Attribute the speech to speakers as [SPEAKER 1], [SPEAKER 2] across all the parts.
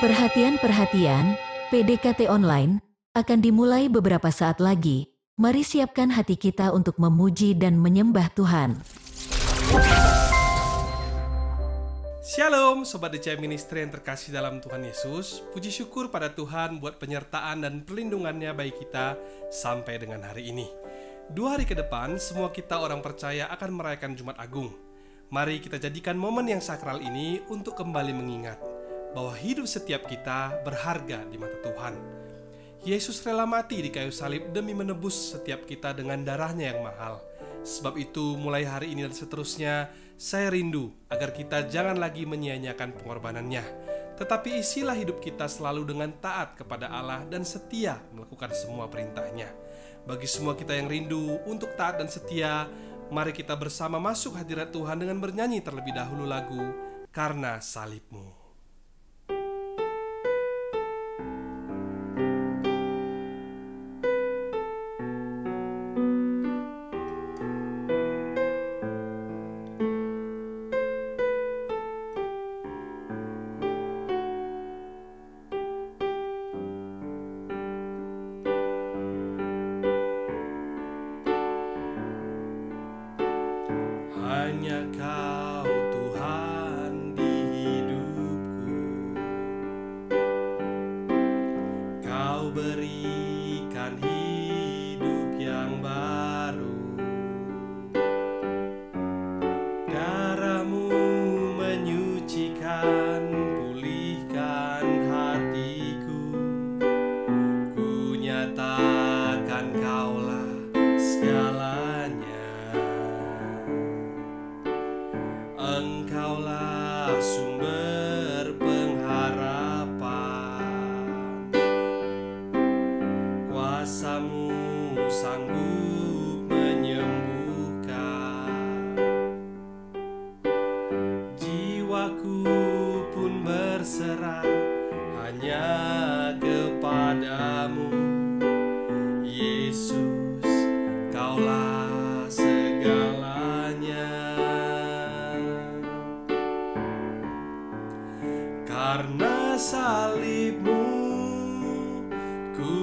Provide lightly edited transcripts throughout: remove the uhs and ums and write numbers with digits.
[SPEAKER 1] Perhatian, PDKT Online akan dimulai beberapa saat lagi. Mari siapkan hati kita untuk memuji dan menyembah Tuhan.
[SPEAKER 2] Shalom Sobat DCI Ministry yang terkasih dalam Tuhan Yesus. Puji syukur pada Tuhan buat penyertaan dan perlindungannya bagi kita sampai dengan hari ini. 2 hari ke depan semua kita orang percaya akan merayakan Jumat Agung. Mari kita jadikan momen yang sakral ini untuk kembali mengingat bahwa hidup setiap kita berharga di mata Tuhan. Yesus rela mati di kayu salib demi menebus setiap kita dengan darahnya yang mahal. Sebab itu mulai hari ini dan seterusnya saya rindu agar kita jangan lagi menyia-nyiakan pengorbanannya, tetapi isilah hidup kita selalu dengan taat kepada Allah dan setia melakukan semua perintahnya. Bagi semua kita yang rindu untuk taat dan setia, mari kita bersama masuk hadirat Tuhan dengan bernyanyi terlebih dahulu lagu Karena Salibmu. Hanya Kau Tuhan di hidupku, Kau berikan hidup yang baru. Darah-Mu menyucikan, pulihkan hatiku. Ku nyatakan Kaulah segalanya. Engkaulah sumber pengharapan, kuasa-Mu sanggup menyembuhkan. Jiwaku pun berserah hanya kepadamu, Yesus, Kaulah segalanya. Karena salib-Mu ku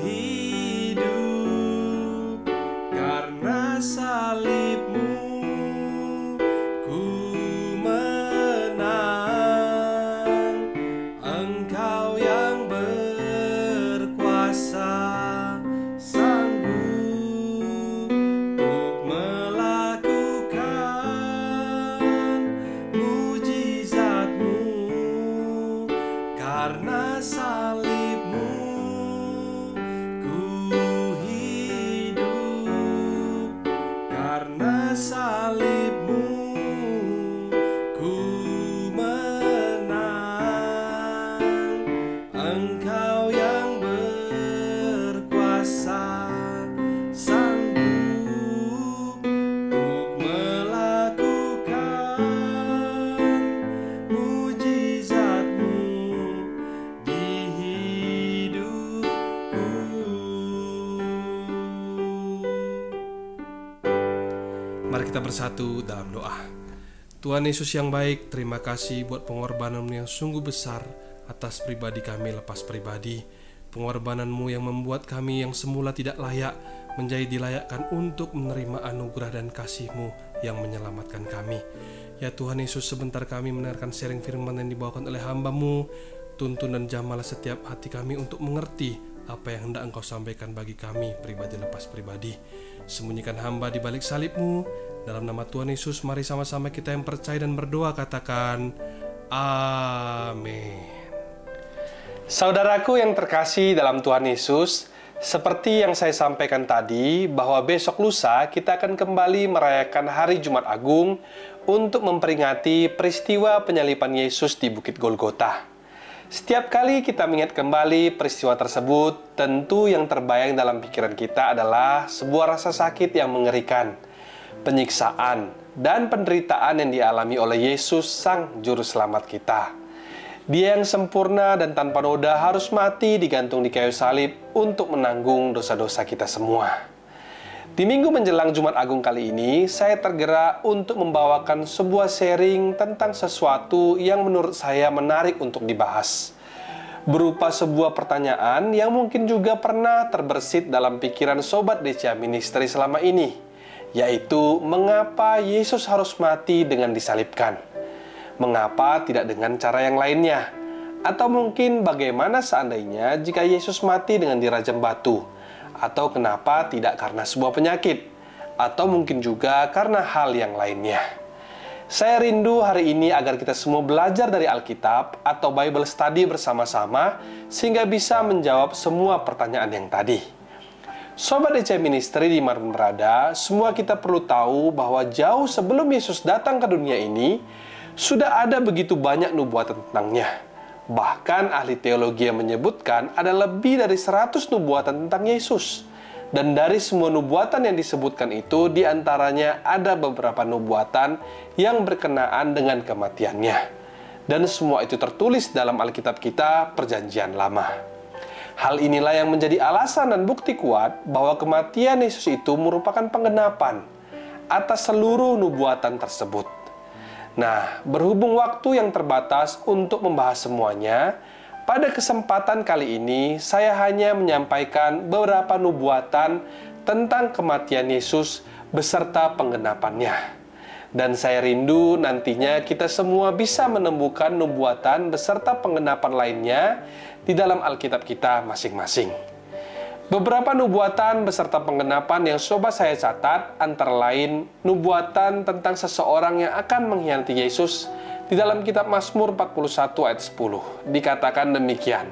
[SPEAKER 2] hidup, karena salib-Mu ku menang. Engkau yang berkuasa sanggup untuk melakukan mujizat-Mu. Karena salib-Mu ku hidup, karena salib-Mu ku menang. Engkau yang berkuasa sanggup untuk melakukan mujizat-Mu di hidupku. Mari kita bersatu dalam doa. Tuhan Yesus yang baik, terima kasih buat pengorbanan-Mu yang sungguh besar atas pribadi kami lepas pribadi. Pengorbanan-Mu yang membuat kami yang semula tidak layak menjadi dilayakkan untuk menerima anugerah dan kasih-Mu yang menyelamatkan kami. Ya Tuhan Yesus, sebentar kami mendengarkan sharing firman yang dibawakan oleh hamba-Mu. Tuntun dan jamalah setiap hati kami untuk mengerti apa yang hendak Engkau sampaikan bagi kami pribadi lepas pribadi. Sembunyikan hamba di balik salib-Mu. Dalam nama Tuhan Yesus, mari sama-sama kita yang percaya dan berdoa katakan amin. Saudaraku yang terkasih dalam Tuhan Yesus, seperti yang saya sampaikan tadi, bahwa besok lusa kita akan kembali merayakan Hari Jumat Agung untuk memperingati peristiwa penyaliban Yesus di Bukit Golgota. Setiap kali kita mengingat kembali peristiwa tersebut, tentu yang terbayang dalam pikiran kita adalah sebuah rasa sakit yang mengerikan, penyiksaan, dan penderitaan yang dialami oleh Yesus, Sang Juru Selamat kita. Dia yang sempurna dan tanpa noda harus mati digantung di kayu salib untuk menanggung dosa-dosa kita semua. Di minggu menjelang Jumat Agung kali ini, saya tergerak untuk membawakan sebuah sharing tentang sesuatu yang menurut saya menarik untuk dibahas. berupa sebuah pertanyaan yang mungkin juga pernah terbersit dalam pikiran Sobat DCA Ministry selama ini, yaitu mengapa Yesus harus mati dengan disalibkan? Mengapa tidak dengan cara yang lainnya? Atau mungkin bagaimana seandainya jika Yesus mati dengan dirajam batu? Atau kenapa tidak karena sebuah penyakit? Atau mungkin juga karena hal yang lainnya? Saya rindu hari ini agar kita semua belajar dari Alkitab atau Bible Study bersama-sama sehingga bisa menjawab semua pertanyaan yang tadi. Sobat DCA Ministry dimanapun berada, semua kita perlu tahu bahwa jauh sebelum Yesus datang ke dunia ini, sudah ada begitu banyak nubuatan tentangnya. Bahkan ahli teologi yang menyebutkan ada lebih dari 100 nubuatan tentang Yesus. Dan dari semua nubuatan yang disebutkan itu, diantaranya ada beberapa nubuatan yang berkenaan dengan kematiannya. Dan semua itu tertulis dalam Alkitab kita, Perjanjian Lama. Hal inilah yang menjadi alasan dan bukti kuat bahwa kematian Yesus itu merupakan penggenapan atas seluruh nubuatan tersebut. Nah, berhubung waktu yang terbatas untuk membahas semuanya, pada kesempatan kali ini, saya hanya menyampaikan beberapa nubuatan tentang kematian Yesus beserta penggenapannya. Dan saya rindu nantinya kita semua bisa menemukan nubuatan beserta penggenapan lainnya di dalam Alkitab kita masing-masing. Beberapa nubuatan beserta penggenapan yang coba saya catat antara lain nubuatan tentang seseorang yang akan mengkhianati Yesus. Di dalam kitab Mazmur 41 ayat 10 dikatakan demikian,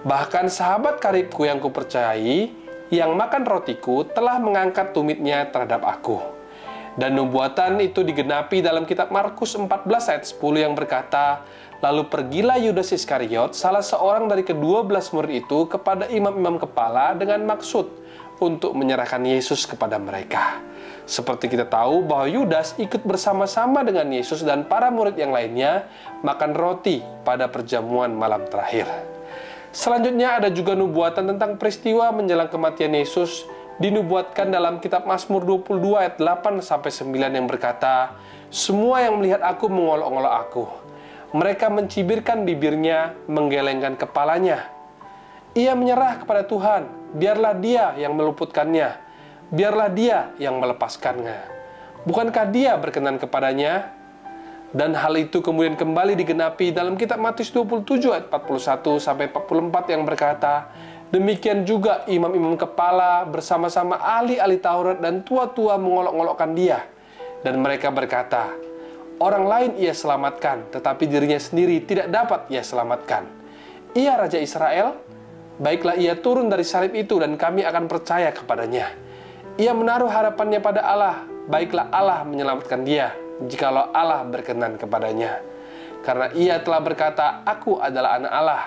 [SPEAKER 2] bahkan sahabat karibku yang kupercayai, yang makan rotiku, telah mengangkat tumitnya terhadap aku. Dan nubuatan itu digenapi dalam kitab Markus 14 ayat 10 yang berkata, lalu pergilah Yudas Iskariot, salah seorang dari ke-12 murid itu, kepada imam-imam kepala dengan maksud untuk menyerahkan Yesus kepada mereka. Seperti kita tahu bahwa Yudas ikut bersama-sama dengan Yesus dan para murid yang lainnya makan roti pada perjamuan malam terakhir. Selanjutnya ada juga nubuatan tentang peristiwa menjelang kematian Yesus dinubuatkan dalam kitab Mazmur 22 ayat 8-9 yang berkata, semua yang melihat aku mengolok-olok aku. Mereka mencibirkan bibirnya, menggelengkan kepalanya. Ia menyerah kepada Tuhan, biarlah Dia yang meluputkannya. Biarlah Dia yang melepaskannya. Bukankah Dia berkenan kepadanya? Dan hal itu kemudian kembali digenapi dalam kitab Matius 27 ayat 41-44 yang berkata, demikian juga imam-imam kepala bersama-sama ahli-ahli Taurat dan tua-tua mengolok-olokkan Dia. Dan mereka berkata, orang lain Ia selamatkan, tetapi dirinya sendiri tidak dapat Ia selamatkan. Ia Raja Israel? Baiklah Ia turun dari salib itu dan kami akan percaya kepadanya. Ia menaruh harapannya pada Allah, baiklah Allah menyelamatkan dia, jikalau Allah berkenan kepadanya. Karena ia telah berkata, aku adalah anak Allah.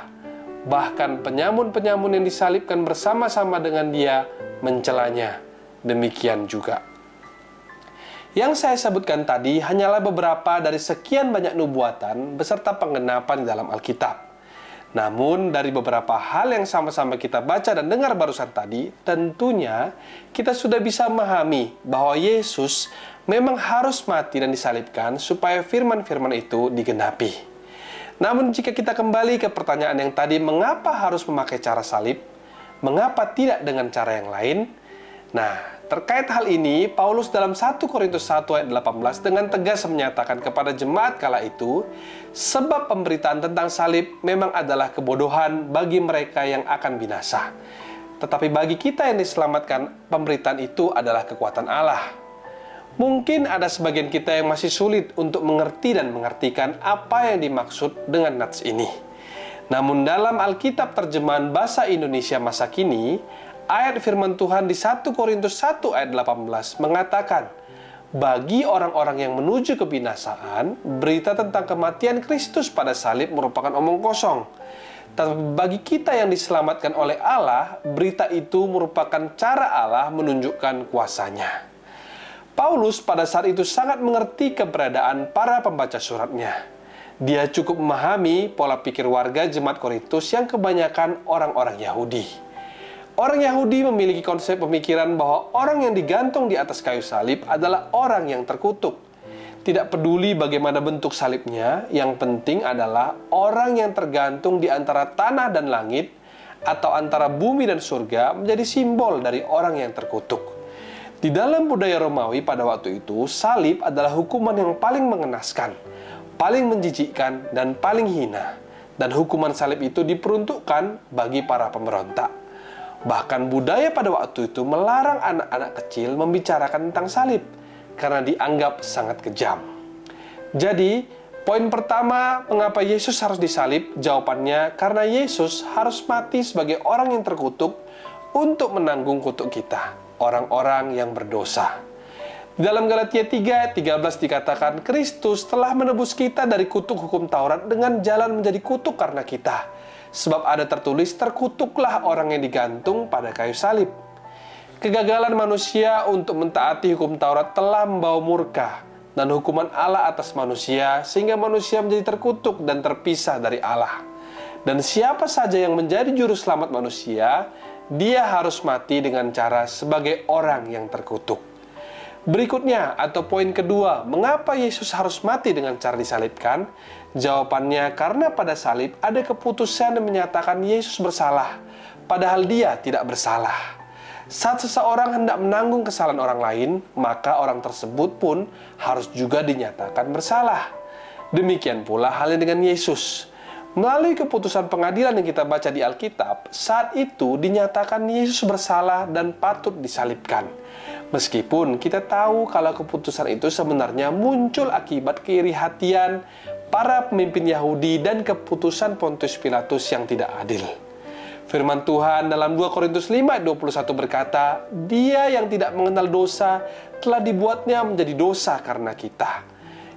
[SPEAKER 2] Bahkan penyamun-penyamun yang disalibkan bersama-sama dengan dia mencelanya. Demikian juga. Yang saya sebutkan tadi hanyalah beberapa dari sekian banyak nubuatan beserta penggenapan di dalam Alkitab. Namun, dari beberapa hal yang sama-sama kita baca dan dengar barusan tadi, tentunya kita sudah bisa memahami bahwa Yesus memang harus mati dan disalibkan supaya firman-firman itu digenapi. Namun, jika kita kembali ke pertanyaan yang tadi, mengapa harus memakai cara salib? Mengapa tidak dengan cara yang lain? Nah, terkait hal ini, Paulus dalam 1 Korintus 1 ayat 18 dengan tegas menyatakan kepada jemaat kala itu, sebab pemberitaan tentang salib memang adalah kebodohan bagi mereka yang akan binasa. Tetapi bagi kita yang diselamatkan, pemberitaan itu adalah kekuatan Allah. Mungkin ada sebagian kita yang masih sulit untuk mengerti dan mengartikan apa yang dimaksud dengan nats ini. Namun dalam Alkitab terjemahan bahasa Indonesia masa kini, ayat firman Tuhan di 1 Korintus 1 ayat 18 mengatakan, bagi orang-orang yang menuju kebinasaan, berita tentang kematian Kristus pada salib merupakan omong kosong. Tapi bagi kita yang diselamatkan oleh Allah, berita itu merupakan cara Allah menunjukkan kuasanya. Paulus pada saat itu sangat mengerti keberadaan para pembaca suratnya. Dia cukup memahami pola pikir warga jemaat Korintus yang kebanyakan orang-orang Yahudi. Orang Yahudi memiliki konsep pemikiran bahwa orang yang digantung di atas kayu salib adalah orang yang terkutuk. Tidak peduli bagaimana bentuk salibnya, yang penting adalah orang yang tergantung di antara tanah dan langit atau antara bumi dan surga menjadi simbol dari orang yang terkutuk. Di dalam budaya Romawi pada waktu itu, salib adalah hukuman yang paling mengenaskan, paling menjijikkan, dan paling hina. Dan hukuman salib itu diperuntukkan bagi para pemberontak. Bahkan budaya pada waktu itu melarang anak-anak kecil membicarakan tentang salib, karena dianggap sangat kejam. Jadi, poin pertama, mengapa Yesus harus disalib? Jawabannya, karena Yesus harus mati sebagai orang yang terkutuk untuk menanggung kutuk kita, orang-orang yang berdosa. Di dalam Galatia 3:13 dikatakan, Kristus telah menebus kita dari kutuk hukum Taurat dengan jalan menjadi kutuk karena kita. Sebab ada tertulis, terkutuklah orang yang digantung pada kayu salib. Kegagalan manusia untuk mentaati hukum Taurat telah membawa murka dan hukuman Allah atas manusia, sehingga manusia menjadi terkutuk dan terpisah dari Allah. Dan siapa saja yang menjadi juru selamat manusia, dia harus mati dengan cara sebagai orang yang terkutuk. Berikutnya, atau poin kedua, mengapa Yesus harus mati dengan cara disalibkan? Jawabannya, karena pada salib ada keputusan yang menyatakan Yesus bersalah, padahal dia tidak bersalah. Saat seseorang hendak menanggung kesalahan orang lain, maka orang tersebut pun harus juga dinyatakan bersalah. Demikian pula halnya dengan Yesus. Melalui keputusan pengadilan yang kita baca di Alkitab, saat itu dinyatakan Yesus bersalah dan patut disalibkan. Meskipun kita tahu kalau keputusan itu sebenarnya muncul akibat keiri hatian para pemimpin Yahudi dan keputusan Pontius Pilatus yang tidak adil. Firman Tuhan dalam 2 Korintus 5:21 berkata, Dia yang tidak mengenal dosa telah dibuatnya menjadi dosa karena kita.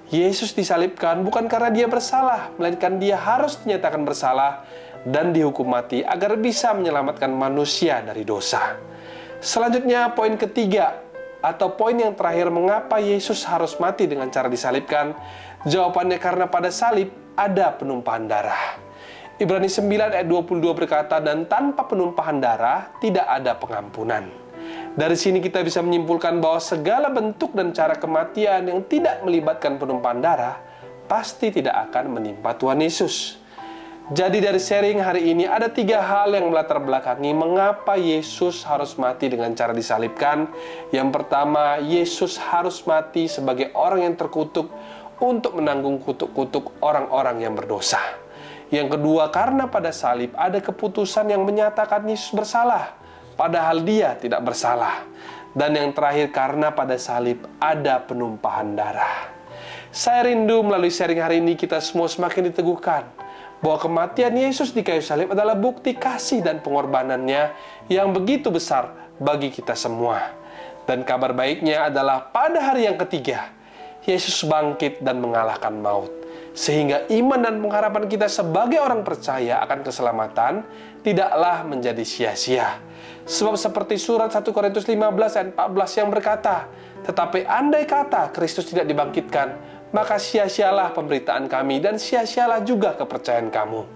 [SPEAKER 2] Yesus disalibkan bukan karena dia bersalah, melainkan dia harus dinyatakan bersalah dan dihukum mati agar bisa menyelamatkan manusia dari dosa. Selanjutnya, poin ketiga, atau poin yang terakhir, mengapa Yesus harus mati dengan cara disalibkan? Jawabannya karena pada salib ada penumpahan darah. Ibrani 9:22 berkata, dan tanpa penumpahan darah tidak ada pengampunan. Dari sini kita bisa menyimpulkan bahwa segala bentuk dan cara kematian yang tidak melibatkan penumpahan darah pasti tidak akan menimpa Tuhan Yesus. Jadi dari sharing hari ini ada 3 hal yang melatar belakangi mengapa Yesus harus mati dengan cara disalibkan. Yang pertama, Yesus harus mati sebagai orang yang terkutuk untuk menanggung kutuk-kutuk orang-orang yang berdosa. Yang kedua, karena pada salib ada keputusan yang menyatakan Yesus bersalah, padahal dia tidak bersalah. Dan yang terakhir, karena pada salib ada penumpahan darah. Saya rindu melalui sharing hari ini kita semua semakin diteguhkan bahwa kematian Yesus di kayu salib adalah bukti kasih dan pengorbanannya yang begitu besar bagi kita semua. Dan kabar baiknya adalah pada hari yang ketiga, Yesus bangkit dan mengalahkan maut. Sehingga iman dan pengharapan kita sebagai orang percaya akan keselamatan tidaklah menjadi sia-sia. Sebab seperti surat 1 Korintus 15:14 yang berkata, tetapi andai kata Kristus tidak dibangkitkan, maka sia-sialah pemberitaan kami dan sia-sialah juga kepercayaan kamu.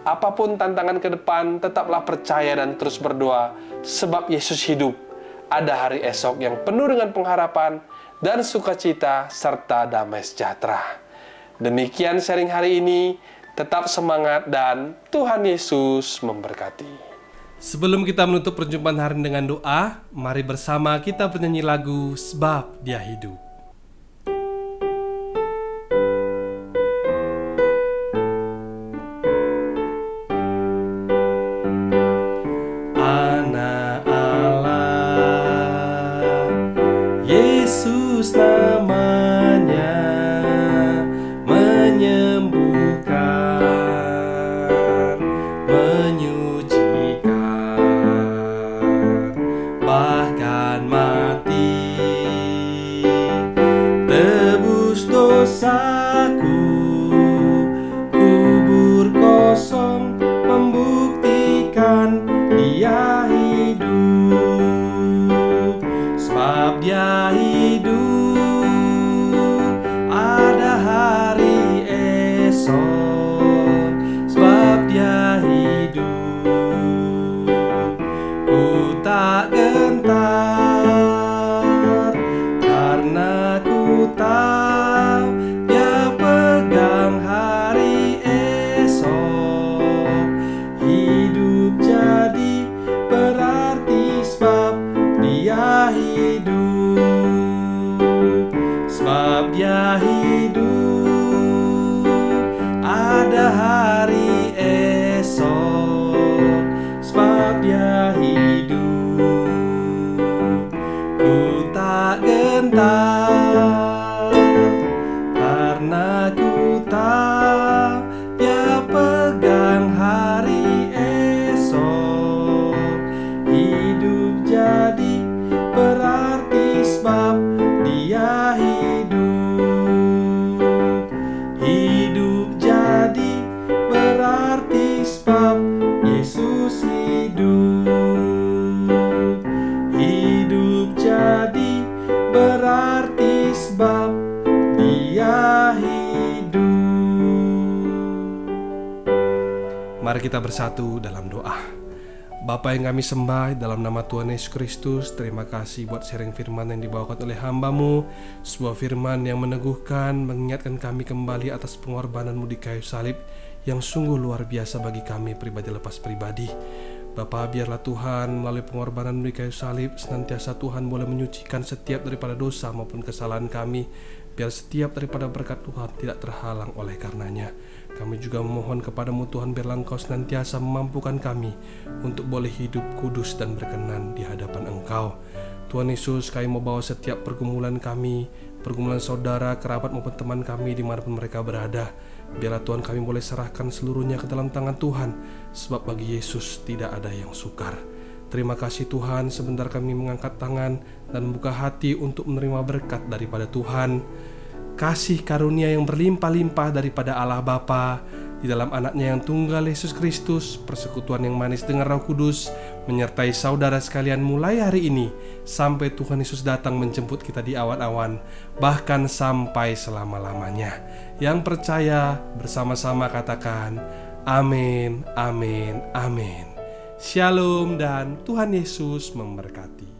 [SPEAKER 2] Apapun tantangan ke depan, tetaplah percaya dan terus berdoa, sebab Yesus hidup. Ada hari esok yang penuh dengan pengharapan dan sukacita serta damai sejahtera. Demikian sharing hari ini, tetap semangat dan Tuhan Yesus memberkati. Sebelum kita menutup perjumpaan hari ini dengan doa, mari bersama kita bernyanyi lagu Sebab Dia Hidup. Anak Allah, Yesus namanya, menyembuhkan, menyucikan, bahkan mati, tebus dosaku, kubur kosong, membuktikan Dia hidup. Sebab Dia hidup, ada hari esok. Sebab Dia hidup, ku tak gentar, karena ku tahu dia hidup, ada hari esok, sebab dia hidup. Ku tak gentar, karena ku tahu dia pegang hari esok. Hidup jadi berarti sebab dia hidup. Hidup jadi berarti sebab Yesus hidup. Hidup jadi berarti sebab dia hidup. Mari kita bersatu dalam doa. Bapa yang kami sembah, dalam nama Tuhan Yesus Kristus, terima kasih buat sharing firman yang dibawakan oleh hamba-Mu. Sebuah firman yang meneguhkan, mengingatkan kami kembali atas pengorbanan-Mu di kayu salib yang sungguh luar biasa bagi kami pribadi lepas pribadi. Bapa, biarlah Tuhan melalui pengorbanan-Mu di kayu salib senantiasa Tuhan boleh menyucikan setiap daripada dosa maupun kesalahan kami. Biar setiap daripada berkat Tuhan tidak terhalang oleh karenanya. Kami juga memohon kepada-Mu Tuhan, biarlah Engkau senantiasa memampukan kami untuk boleh hidup kudus dan berkenan di hadapan Engkau. Tuhan Yesus, kami mau bawa setiap pergumulan kami, pergumulan saudara, kerabat maupun teman kami dimanapun mereka berada. Biarlah Tuhan kami boleh serahkan seluruhnya ke dalam tangan Tuhan, sebab bagi Yesus tidak ada yang sukar. Terima kasih Tuhan, sebentar kami mengangkat tangan dan membuka hati untuk menerima berkat daripada Tuhan. Kasih karunia yang berlimpah-limpah daripada Allah Bapa di dalam anaknya yang tunggal Yesus Kristus, persekutuan yang manis dengan Roh Kudus menyertai saudara sekalian mulai hari ini sampai Tuhan Yesus datang menjemput kita di awan-awan, bahkan sampai selama-lamanya. Yang percaya bersama-sama katakan amin, amin, amin. Shalom dan Tuhan Yesus memberkati.